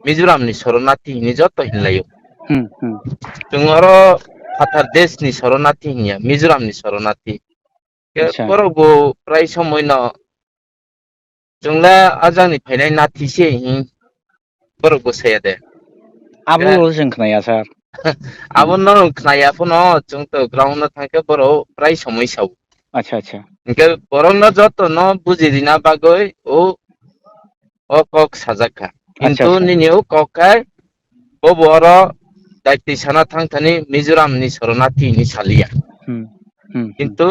Mizoramni Soronati hini joto hinlayo. Hmm. Hmm. Tungoro Fatar Desni Soronati hinya Mizoramni Soronati. Ke Acha. borobo prai somoino jungla ajangni phainai natise hi borobo sayade. Ke Abo जों खोनाया सार abon no knaya phono jungto ground no thangke boro prai somoi sau. अच्छा अच्छा Ke borong no joto no bujirina bagoi o kok sajaka. अच्छा Hintu अच्छा niniu kokai bo boro daiti sana thangthani Mizoramni Soronati ni salia. Hmm hmm Hintu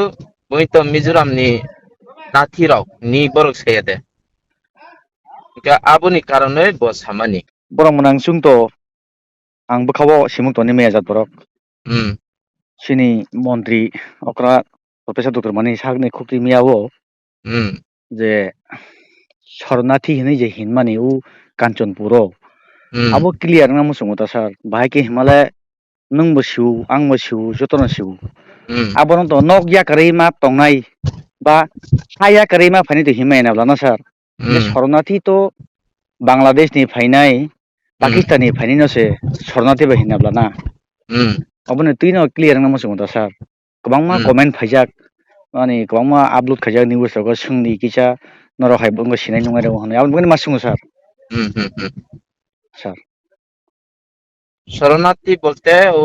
boito Mizoramni nathi rok ni borok sayade. Ke aboni karonoi bo samani. borong menang sung to ang bekawo simuk to ni mejat borok sini montri okra profesor doktor mani sakne khukri miyawo je শরণার্থী হিনে যে হিনমানি উ কাঞ্চনপুরো আবো clear না মুসুম তা sir ভাই কে Himalaya nungbo siu angbo siu jotono siu abono to nok ya kare ma tongnai ba haya kare ma phani to himai na blana sir je শরণার্থী তো Bangladesh ni phainai pakistan ni phaini no se শরণার্থী ba hina blana abono tuino clear na musumo ta sir kwbangma comment phaijak ani kwbangma upload khaijak news ko sungni kisa noro hai bongo sinai nungai ro hono aboni masungo sir sir শরণার্থী বলতে ও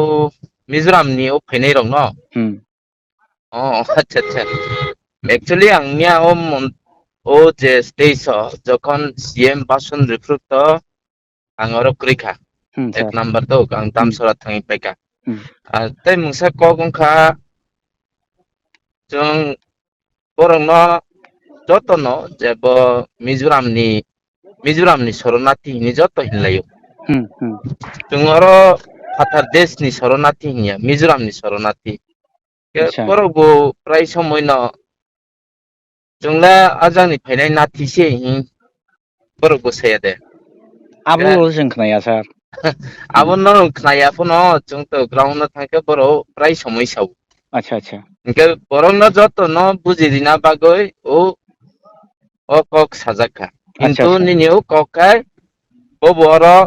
মিজোরামনি ও ফেনে রং ন হুম ও আচ্ছা আচ্ছা actually আংনিয়া ও যে stage যখন CM ভাষণ রিফ্রুক্ত আং অর ক্রিখা হুম এক স্যার নাম্বার তো আং হুম দামসরা থাঙি পাইকা হুম আর তাই মুসা ক গংখা जों बरंनो जतनो जेबो मिजोरामनि शरणार्थी हिनि जत हिनलायो হুম হুম जों आरो फाथार देशनि शरणार्थी हिनिया मिजोरामनि शरणार्थी के আচ্ছা बरगो प्राय समयनो जोंला आजांनि फायनाय नाथिसे हि बरगो सायादे आबो जों खोनाया सार হুম आबो न खनाया फनो जों तो ग्राउन्ड थांके बरो प्राय समय साव আচ্ছা আচ্ছা के बरं न जतनो बुजिरिना बागै o kok sajaka আচ্ছা কিন্তু আচ্ছা niniu kokai bo boro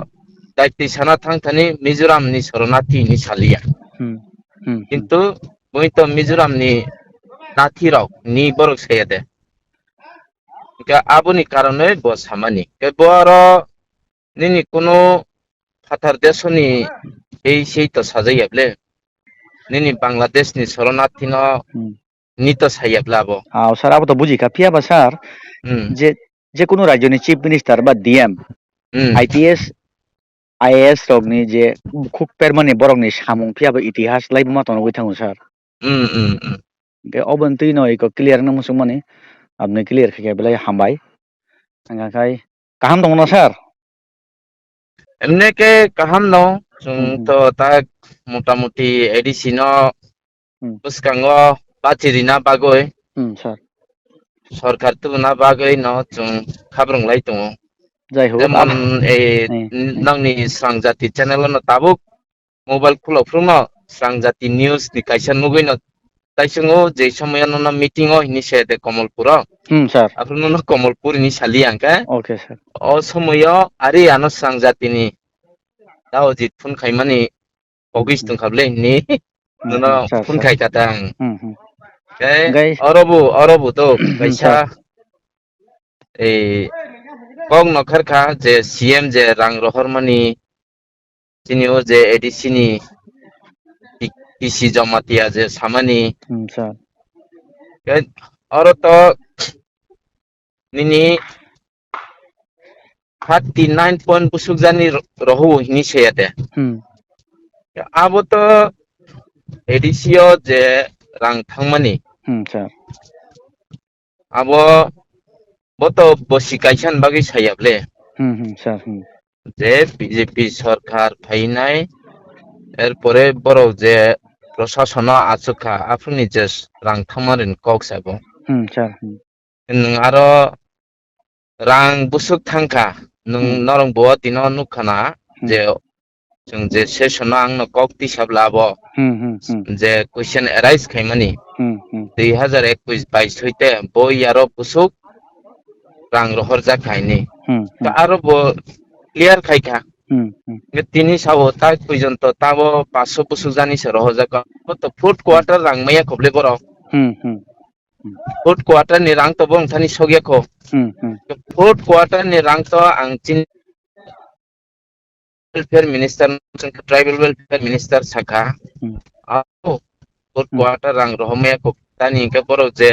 daiti sana thangthani Mizoramni Soronati ni salia হুম হুম হুম কিন্তু boito Mizoramni nathi rok ni borok sayade ke aboni karonoi bo samani ke boro nini kono fatar desoni ei sei to sajayable nini Bangladesh ni Soronati no hmm ni to sayabla bo sir আবো তো বুঝি কাপিয়া বা sir যে যে কোনো রাজ্যনি chief minister বা DM IPS IAS রগনি যে খুব পেরমানি বরংনি সামুং ফিয়াবো ইতিহাস লাইব মাতনো বই থাঙ্গো স্যার কে অবন্তি নয় ko clear na musung mani আপনি ক্লিয়ার খেয়ে বেলায় হামবাই আঙ্গাখাই কাহাম দङ না স্যার এমনি ke kaham no hmm chung hmm to tak motamuti edisi no hmm buskango bachirina bagoi hmm sir sorkar tubuna bagoi no chung khabrunglai tongo যাই হোক jemon ei nangni srangjati channel no tabuk mobile khulokfrungno srangjati news ni kaisa nugui no taisungo je samoyano no meeting o hini sede komolpuro hmm sir afruno no komolpur ni sali angka okay sir o samoyo ari ano srangjatini daojit phun khaimani hmm ogis hmm tungkhablai ni hmm nuno hmm sir phun sir khai katang hmm hmm kai guy orobu to hmm kaisa sir ei kong no kharkha je CM je rang rohormani chini o je ADC ni PC jamatia je samani hmm sir kai oro to nini 39 point busuk jani rohu hini seyate হুম abo to ADC o je rang thangmani হুম sir abo boto bosi kaisan bagi sayable হুম হুম sir হুম যে BJP সরকার ফাইনাই এরপরে বড় যে প্রশাসন আচুকা আপনি যে রাং থামারিন কক সাবো হুম স্যার হুম নং আরো রাং বুসুক থাংকা নং হুম নরং বুয়া দিন নুখানা হুম যে जों जे सेसन आंनो कक तिसाब्लाबो হুম হুম হুম जे क्वेश्चन एराइज खाइमानि হুম হুম 2021-22 হইতে বই আরো বুসুক রাং রহর জাখাইনি হুম তা হুম আরো বো ক্লিয়ার খাইখা হুম হুম তিনি সাবো তাই পর্যন্ত তাবো 500 বছর জানি সে রহজাক তো ফুড কোয়ার্টার রাংমাইয়া খবলে বড় হুম হুম food quarter ni rang to bong thani sogyako হুম হুম food quarter ni rang to ang chin welfare minister tribal welfare minister saka hmm ako food hmm quarter rang rohmaya ko tani ke boro je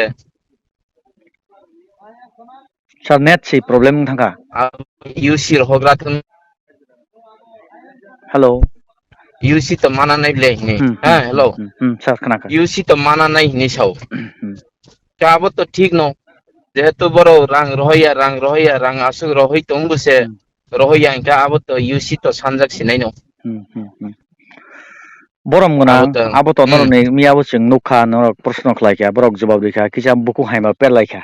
sir net si problem thangka UC rohgra thun hello UC to mana nai le ni ha hello sir khanaka UC to mana nai ni sau hmm ka abo to ঠিক no যেহেতু বড় রাং আসুক রহই তংবুসে হুম রহইয়া Inca আবো তো UC তো সানজাক Sinai no hmm Borok abo mwnang to abo to norok ni miabo chwng nukha norok proshno khlaikha borok jawab dikha kisa buku haima perlaikha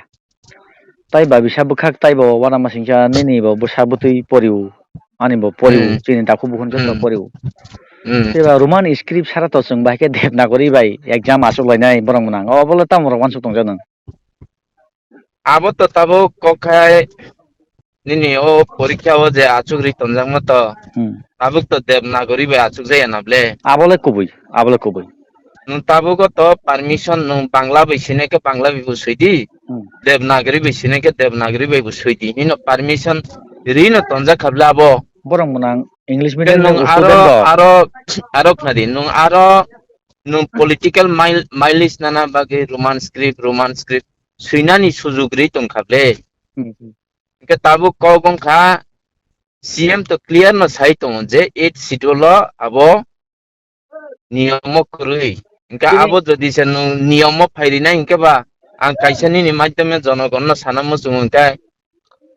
tai ba bisa bwkhak tai bo wanamasingcha nini bo bwsabutui poriu ani bo poriu chini daku bukhun jotno poriu teba roman script sara to chwng baike devanagari bai exam achuklainai borok mwnang o bole tamrok wansuk tongja nang abo to tabo kokai nini o পরীক্ষা ও যে আচুক রি তনজাং মতো tabuk to Devanagari বে আচুক যায় নাবলে abole kubui nung tabuk to permission nung bangla bai sine ke bangla bi busuidi Devanagari bai sine ke Devanagari bai busuidi hino permission ri no tonja khabla abo borok mwnang english ke medium ni nung student rok aro knadi nung political mileage nana bagi roman script suinani sujug ri tong khable ke tabuk ko bong kha CM to clear no sai tong je 8 sidolo abo niyamo kurui inka chini abo jodi se niyamo phairina inka ba ang kaisani ni madhyame janogon no sanamo chungka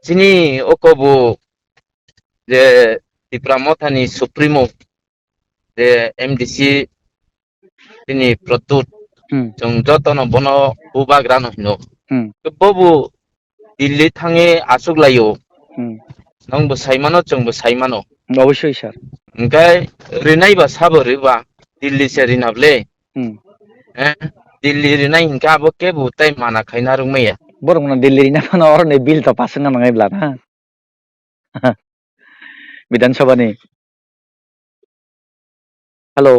chini okobu je Tipramothani supremo je MDC তিনি প্রত্যুত जों jotono bono bubagrano hino bobu Delhi থাঙে আসুকলাयो nongbo saimano chongbo saimano অবশ্যই sir ओमफ्राय ओरैनायबा साबोरैबा दिल्ली से रिनाबले दिल्ली रिनाय हिंका आबो के बुताय माना खायना रुमैया borok mwnang delhi na phano orni bill to pass wngna nangai bla na Bidhan Sabha ni hello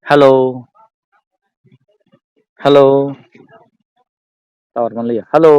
hello hello tawar manliya hello